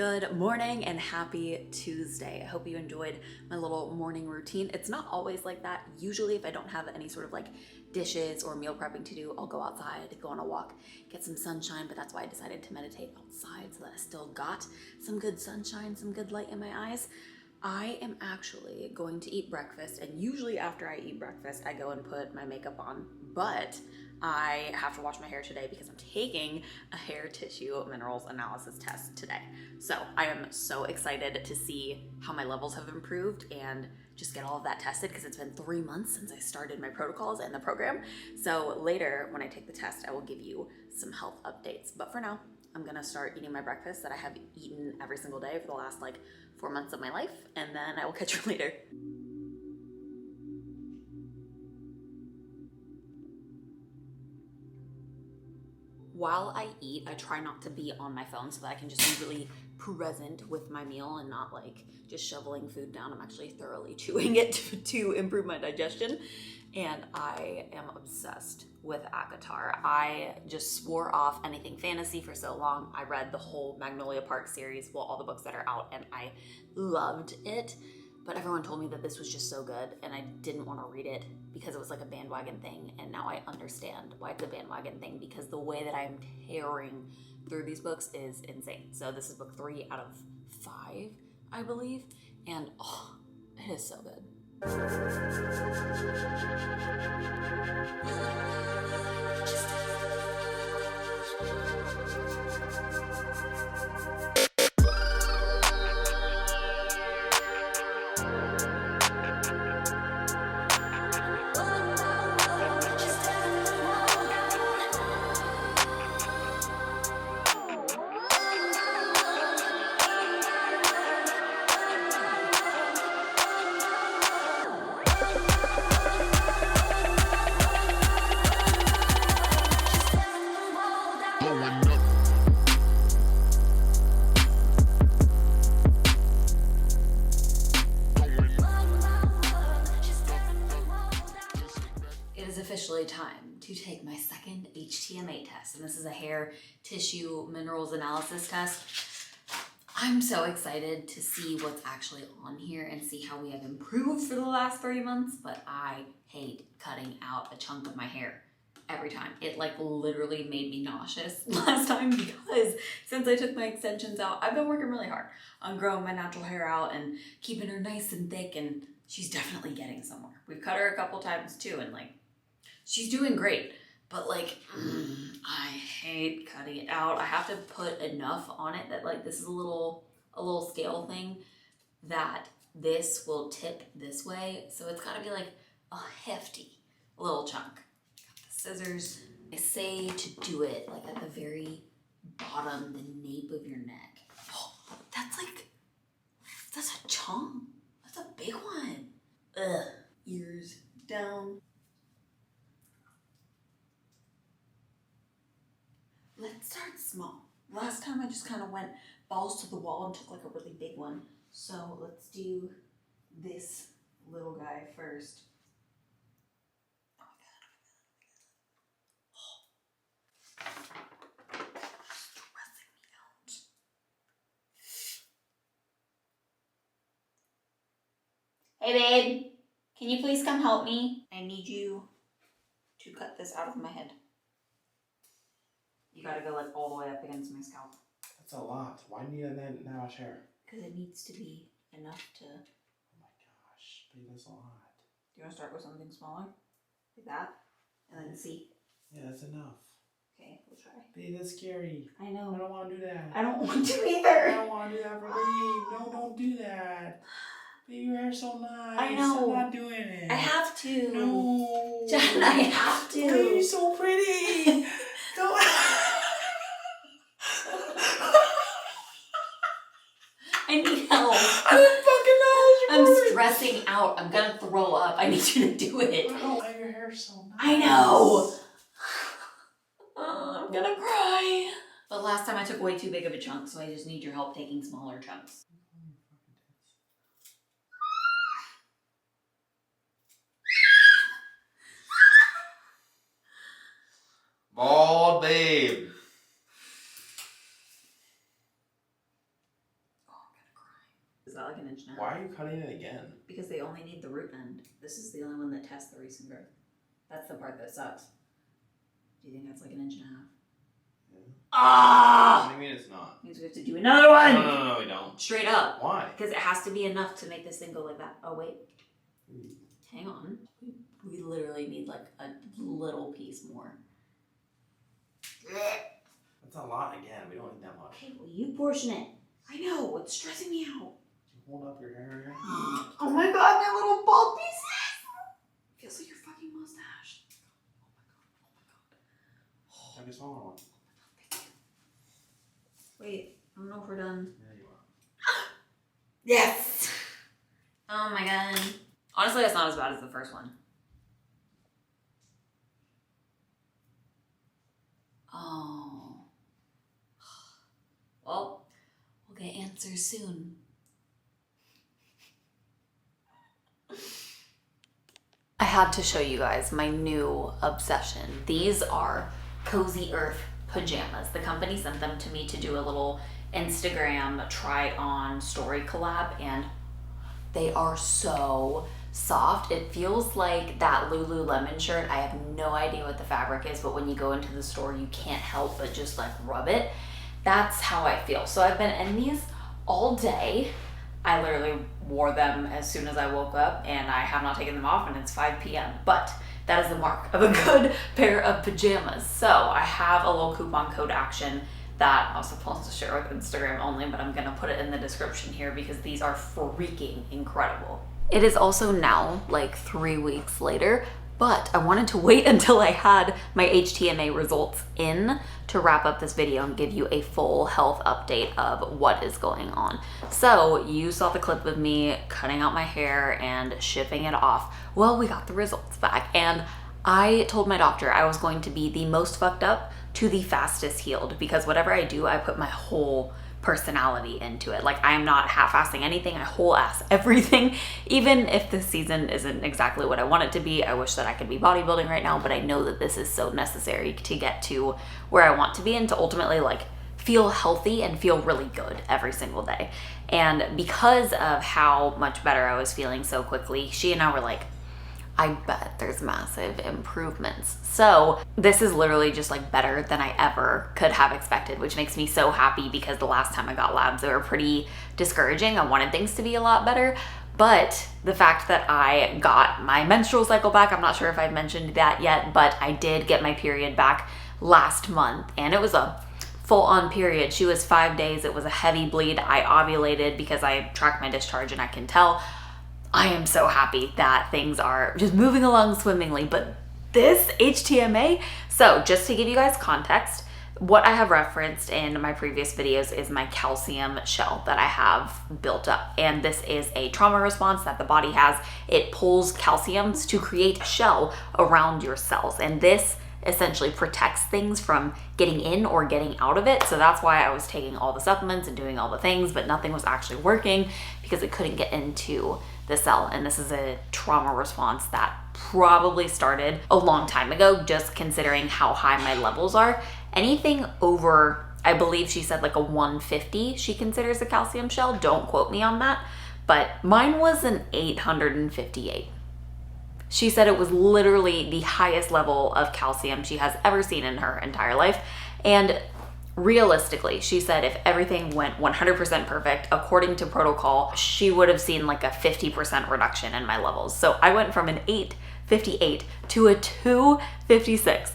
Good morning and happy Tuesday. I hope you enjoyed my little morning routine. It's not always like that. Usually if I don't have any sort of like dishes or meal prepping to do, I'll go outside, go on a walk, get some sunshine, but that's why I decided to meditate outside so that I still got some good sunshine, some good light in my eyes. I am actually going to eat breakfast, and usually after I eat breakfast, I go and put my makeup on, but I have to wash my hair today because I'm taking a hair tissue minerals analysis test today. So I am so excited to see how my levels have improved and just get all of that tested because it's been 3 months since I started my protocols and the program. So later when I take the test, I will give you some health updates. But for now, I'm gonna start eating my breakfast that I have eaten every single day for the last 4 months of my life, and then I will catch you later. While I eat, I try not to be on my phone so that I can just be really present with my meal and not just shoveling food down. I'm actually thoroughly chewing it to improve my digestion. And I am obsessed with ACOTAR. I just swore off anything fantasy for so long. I read the whole Magnolia Park series, well, all the books that are out, and I loved it. But everyone told me that this was just so good, and I didn't want to read it because it was like a bandwagon thing. And now I understand why it's a bandwagon thing, because the way that I'm tearing through these books is insane. So this is book 3 out of 5, I believe. And it is so good. Officially time to take my second HTMA test, and this is a hair tissue minerals analysis test. I'm so excited to see what's actually on here and see how we have improved for the last 3 months, but I hate cutting out a chunk of my hair every time. It literally made me nauseous last time because since I took my extensions out, I've been working really hard on growing my natural hair out and keeping her nice and thick, and she's definitely getting somewhere. We've cut her a couple times too, and she's doing great, but I hate cutting it out. I have to put enough on it that this is a little scale thing that this will tip this way. So it's gotta be a hefty little chunk. Got the scissors. I say to do it at the very bottom, the nape of your neck. Oh, that's a chunk. That's a big one. Ugh. Ears down. Let's start small. Last time I just kind of went balls to the wall and took a really big one. So let's do this little guy first. Oh my God. Stressing me out. Hey babe, can you please come help me? I need you to cut this out of my head. You gotta go all the way up against my scalp. That's a lot. Why do you need that much hair? Because it needs to be enough to... Oh my gosh, babe, that's a lot. Do you want to start with something smaller? Like that? And then see? Yeah, that's enough. Okay, we'll try. Babe, that's scary. I know. I don't want to do that. I don't want to either. I don't want to do that for babe. No, don't do that. Babe, your hair's so nice. I know. I'm not doing it. I have to. No. John, I have to. Babe, you're so pretty. Don't... I need help. I didn't fucking know. I'm stressing out. I'm gonna throw up. I need you to do it. Oh, your hair's so nice. I know. I'm gonna cry. But last time I took way too big of a chunk, so I just need your help taking smaller chunks. Bald babe. 1.5 Why are you cutting it again? Because they only need the root end. This is the only one that tests the recent growth. That's the part that sucks. Do you think that's like 1.5 inches? Yeah. Ah! What do you mean it's not? Means we have to do another one! No, we don't. Straight up. Why? Because it has to be enough to make this thing go like that. Oh, wait. Hang on. We literally need like a little piece more. That's a lot again. We don't need that much. Okay, well, you portion it. I know, it's stressing me out. Hold up your hair here. Oh my god, my little bald pieces! Feels like your fucking mustache. Have a smaller one. Wait, I don't know if we're done. Yeah, you are. Yes! Oh my god. Honestly, that's not as bad as the first one. Oh. Well, we'll get answers soon. I had to show you guys my new obsession. These are Cozy Earth pajamas. The company sent them to me to do a little Instagram try on story collab, and they are so soft. It feels like that Lululemon shirt. I have no idea what the fabric is, but when you go into the store, you can't help but just like rub it. That's how I feel. So I've been in these all day. I literally wore them as soon as I woke up, and I have not taken them off, and it's 5 p.m. But that is the mark of a good pair of pajamas. So I have a little coupon code action that I was supposed to share with Instagram only, but I'm gonna put it in the description here because these are freaking incredible. It is also now like 3 weeks later, but I wanted to wait until I had my HTMA results in to wrap up this video and give you a full health update of what is going on. So you saw the clip of me cutting out my hair and shipping it off. Well, we got the results back, and I told my doctor I was going to be the most fucked up to the fastest healed, because whatever I do, I put my whole personality into it. Like, I am not half-assing anything, I whole-ass everything. Even if this season isn't exactly what I want it to be, I wish that I could be bodybuilding right now, but I know that this is so necessary to get to where I want to be and to ultimately like feel healthy and feel really good every single day. And because of how much better I was feeling so quickly, she and I were like, I bet there's massive improvements. So this is literally just like better than I ever could have expected, which makes me so happy because the last time I got labs, they were pretty discouraging. I wanted things to be a lot better, but the fact that I got my menstrual cycle back, I'm not sure if I've mentioned that yet, but I did get my period back last month, and it was a full-on period. She was 5 days. It was a heavy bleed. I ovulated because I tracked my discharge, and I can tell. I am so happy that things are just moving along swimmingly, but this HTMA, so just to give you guys context, what I have referenced in my previous videos is my calcium shell that I have built up. And this is a trauma response that the body has. It pulls calciums to create a shell around your cells. And this essentially protects things from getting in or getting out of it. So that's why I was taking all the supplements and doing all the things, but nothing was actually working because it couldn't get into the cell. And this is a trauma response that probably started a long time ago, just considering how high my levels are. Anything over, I believe she said like a 150 she considers a calcium shell. Don't quote me on that, but mine was an 858. She said it was literally the highest level of calcium she has ever seen in her entire life. And realistically, she said if everything went 100% perfect according to protocol, she would have seen like a 50% reduction in my levels. So I went from an 858 to a 256.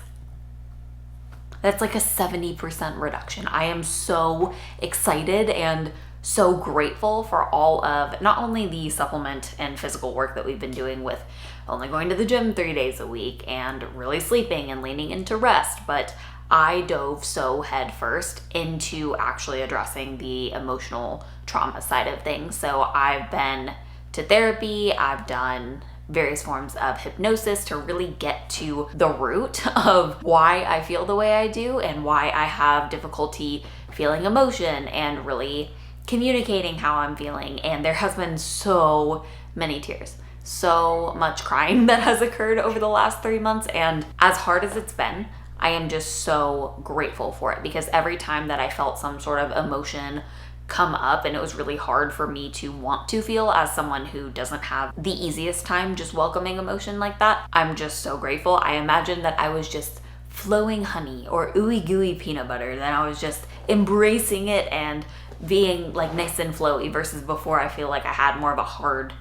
That's like a 70% reduction. I am so excited and so grateful for all of not only the supplement and physical work that we've been doing with only going to the gym 3 days a week and really sleeping and leaning into rest, but I dove so headfirst into actually addressing the emotional trauma side of things. So I've been to therapy, I've done various forms of hypnosis to really get to the root of why I feel the way I do and why I have difficulty feeling emotion and really communicating how I'm feeling. And there has been so many tears, so much crying that has occurred over the last 3 months. And as hard as it's been, I am just so grateful for it, because every time that I felt some sort of emotion come up, and it was really hard for me to want to feel as someone who doesn't have the easiest time just welcoming emotion like that. I'm just so grateful. I imagine that I was just flowing honey or ooey gooey peanut butter, then I was just embracing it and being like nice and flowy, versus before I feel like I had more of a hard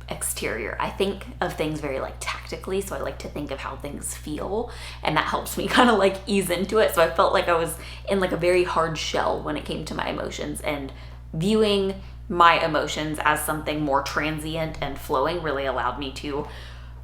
exterior. I think of things very like tactically, so I like to think of how things feel, and that helps me kind of like ease into it. So I felt like I was in like a very hard shell when it came to my emotions, and viewing my emotions as something more transient and flowing really allowed me to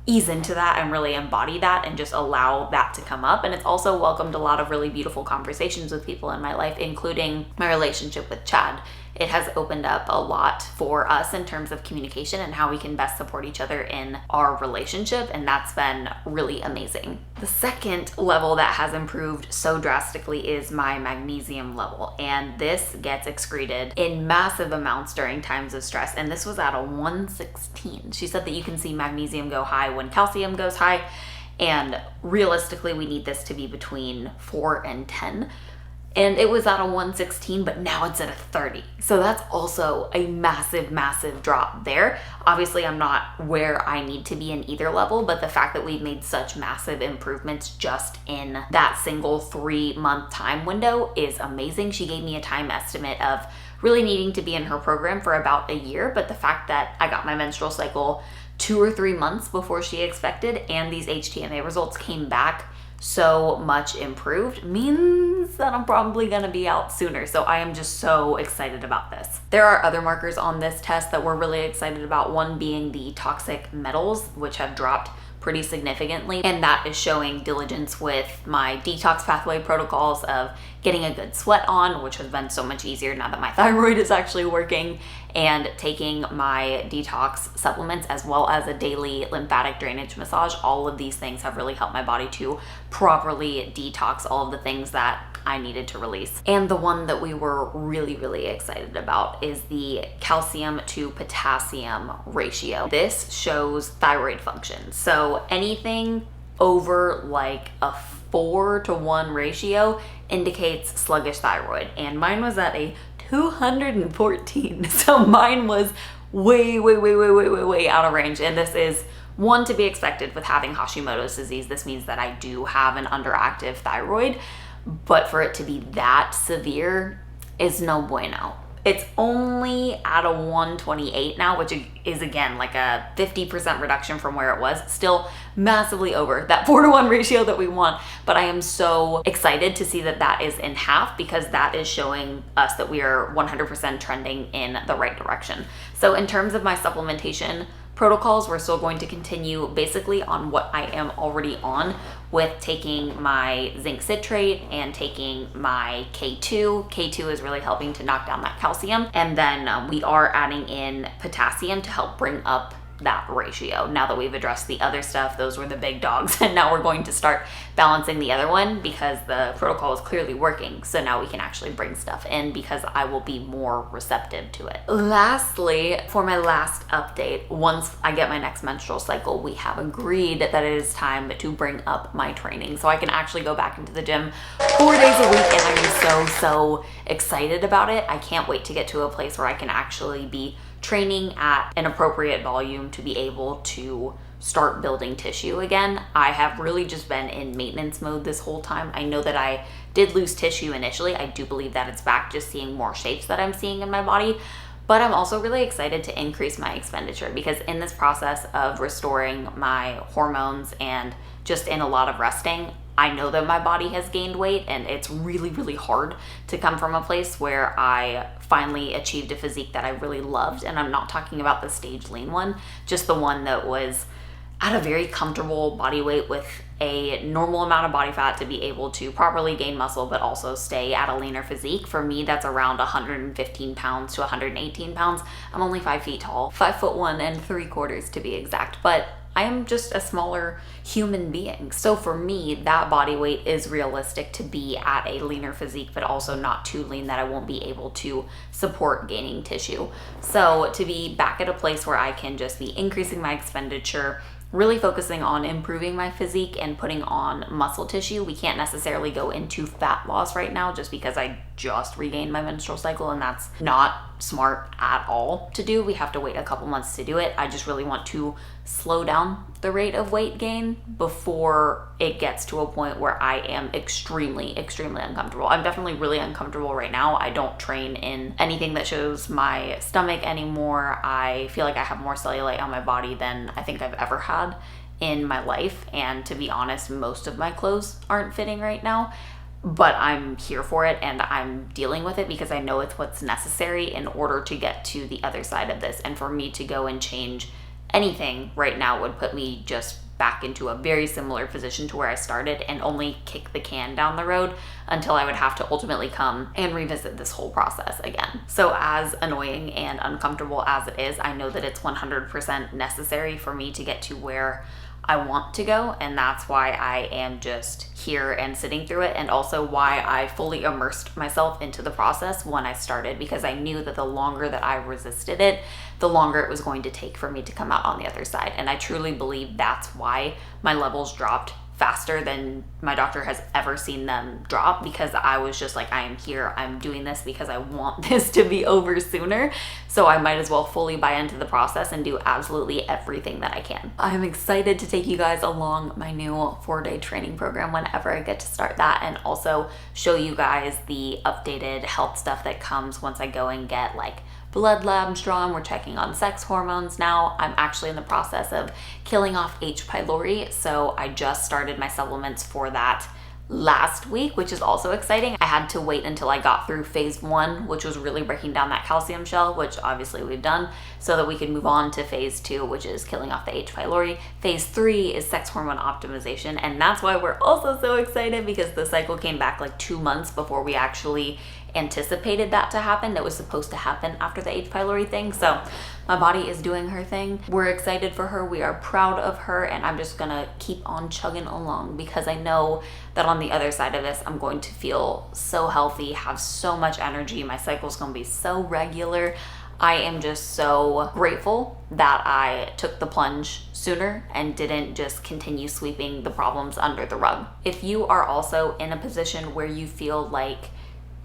ease into that and really embody that and just allow that to come up. And it's also welcomed a lot of really beautiful conversations with people in my life, including my relationship with Chad. It has opened up a lot for us in terms of communication and how we can best support each other in our relationship, and that's been really amazing. The second level that has improved so drastically is my magnesium level, and this gets excreted in massive amounts during times of stress, and this was at a 116. She said that you can see magnesium go high when calcium goes high, and realistically we need this to be between 4 and 10. And it was at a 116, but now it's at a 30. So that's also a massive, massive drop there. Obviously, I'm not where I need to be in either level, but the fact that we've made such massive improvements just in that single 3-month time window is amazing. She gave me a time estimate of really needing to be in her program for about a year, but the fact that I got my menstrual cycle 2 or 3 months before she expected, and these HTMA results came back so much improved, means that I'm probably gonna be out sooner. So I am just so excited about this. There are other markers on this test that we're really excited about, one being the toxic metals, which have dropped pretty significantly, and that is showing diligence with my detox pathway protocols of getting a good sweat on, which has been so much easier now that my thyroid is actually working, and taking my detox supplements as well as a daily lymphatic drainage massage. All of these things have really helped my body to properly detox all of the things that I needed to release. And the one that we were really, really excited about is the calcium to potassium ratio. This shows thyroid function. So anything over like a 4-to-1 ratio indicates sluggish thyroid. And mine was at a 214. So mine was way out of range. And this is one to be expected with having Hashimoto's disease. This means that I do have an underactive thyroid. But for it to be that severe is no bueno. It's only at a 128 now, which is again like a 50% reduction from where it was. Still massively over that 4-to-1 ratio that we want. But I am so excited to see that that is in half, because that is showing us that we are 100% trending in the right direction. So in terms of my supplementation protocols, we're still going to continue basically on what I am already on, with taking my zinc citrate and taking my K2. K2 is really helping to knock down that calcium. And then we are adding in potassium to help bring up that ratio. Now that we've addressed the other stuff, those were the big dogs, and now we're going to start balancing the other one because the protocol is clearly working. So now we can actually bring stuff in because I will be more receptive to it. Lastly, for my last update, once I get my next menstrual cycle, we have agreed that it is time to bring up my training so I can actually go back into the gym 4 days a week, and I am so excited about it. I can't wait to get to a place where I can actually be training at an appropriate volume to be able to start building tissue again. I have really just been in maintenance mode this whole time. I know that I did lose tissue initially. I do believe that it's back, just seeing more shapes that I'm seeing in my body. But I'm also really excited to increase my expenditure, because in this process of restoring my hormones and just in a lot of resting, I know that my body has gained weight, and it's really hard to come from a place where I finally achieved a physique that I really loved. And I'm not talking about the stage lean one, just the one that was at a very comfortable body weight with a normal amount of body fat to be able to properly gain muscle but also stay at a leaner physique. For me, that's around 115 pounds to 118 pounds. I'm only 5 feet tall, 5'1" 3/4" to be exact, but I am just a smaller human being. So for me, that body weight is realistic to be at a leaner physique, but also not too lean that I won't be able to support gaining tissue. So to be back at a place where I can just be increasing my expenditure, really focusing on improving my physique and putting on muscle tissue. We can't necessarily go into fat loss right now just because I just regained my menstrual cycle, and that's not smart at all to do. We have to wait a couple months to do it. I just really want to slow down the rate of weight gain before it gets to a point where I am extremely uncomfortable. I'm definitely really uncomfortable right now. I don't train in anything that shows my stomach anymore. I feel like I have more cellulite on my body than I think I've ever had in my life, and to be honest, most of my clothes aren't fitting right now, but I'm here for it and I'm dealing with it because I know it's what's necessary in order to get to the other side of this. And for me to go and change anything right now would put me just back into a very similar position to where I started and only kick the can down the road until I would have to ultimately come and revisit this whole process again. So as annoying and uncomfortable as it is, I know that it's 100% necessary for me to get to where I want to go, and that's why I am just here and sitting through it, and also why I fully immersed myself into the process when I started, because I knew that the longer that I resisted it, the longer it was going to take for me to come out on the other side. And I truly believe that's why my levels dropped faster than my doctor has ever seen them drop, because I was just like, I am here, I'm doing this because I want this to be over sooner, so I might as well fully buy into the process and do absolutely everything that I can. I'm excited to take you guys along my new 4-day training program whenever I get to start that, and also show you guys the updated health stuff that comes once I go and get like blood labs drawn. We're checking on sex hormones now. I'm actually in the process of killing off H. pylori, so I just started my supplements for that last week, which is also exciting. I had to wait until I got through phase 1, which was really breaking down that calcium shell, which obviously we've done, so that we could move on to phase 2, which is killing off the H. pylori. Phase 3 is sex hormone optimization, and that's why we're also so excited, because the cycle came back like 2 months before we actually anticipated that to happen. That was supposed to happen after the H. pylori thing. So my body is doing her thing. We're excited for her. We are proud of her, and I'm just gonna keep on chugging along, because I know that on the other side of this, I'm going to feel so healthy, have so much energy. My cycle's gonna be so regular. I am just so grateful that I took the plunge sooner and didn't just continue sweeping the problems under the rug. If you are also in a position where you feel like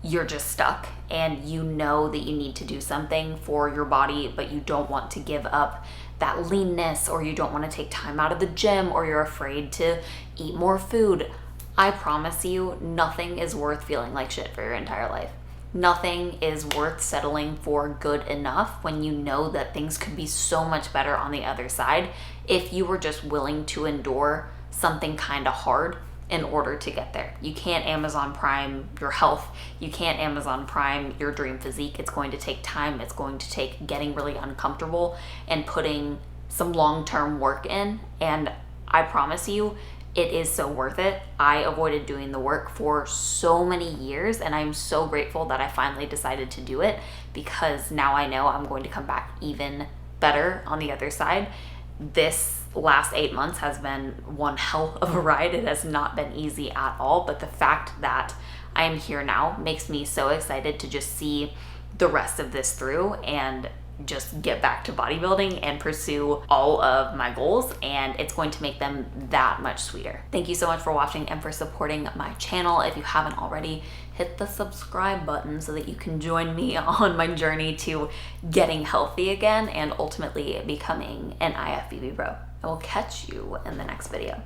you're just stuck and you know that you need to do something for your body, but you don't want to give up that leanness, or you don't want to take time out of the gym, or you're afraid to eat more food, I promise you, nothing is worth feeling like shit for your entire life. Nothing is worth settling for good enough when you know that things could be so much better on the other side if you were just willing to endure something kind of hard in order to get there. You can't Amazon Prime your health. You can't Amazon Prime your dream physique. It's going to take time. It's going to take getting really uncomfortable and putting some long-term work in. And I promise you, it is so worth it. I avoided doing the work for so many years, and I'm so grateful that I finally decided to do it, because now I know I'm going to come back even better on the other side. This last 8 months has been one hell of a ride. It has not been easy at all, but the fact that I am here now makes me so excited to just see the rest of this through and just get back to bodybuilding and pursue all of my goals, and it's going to make them that much sweeter. Thank you so much for watching and for supporting my channel. If you haven't already, hit the subscribe button so that you can join me on my journey to getting healthy again and ultimately becoming an IFBB bro. I will catch you in the next video.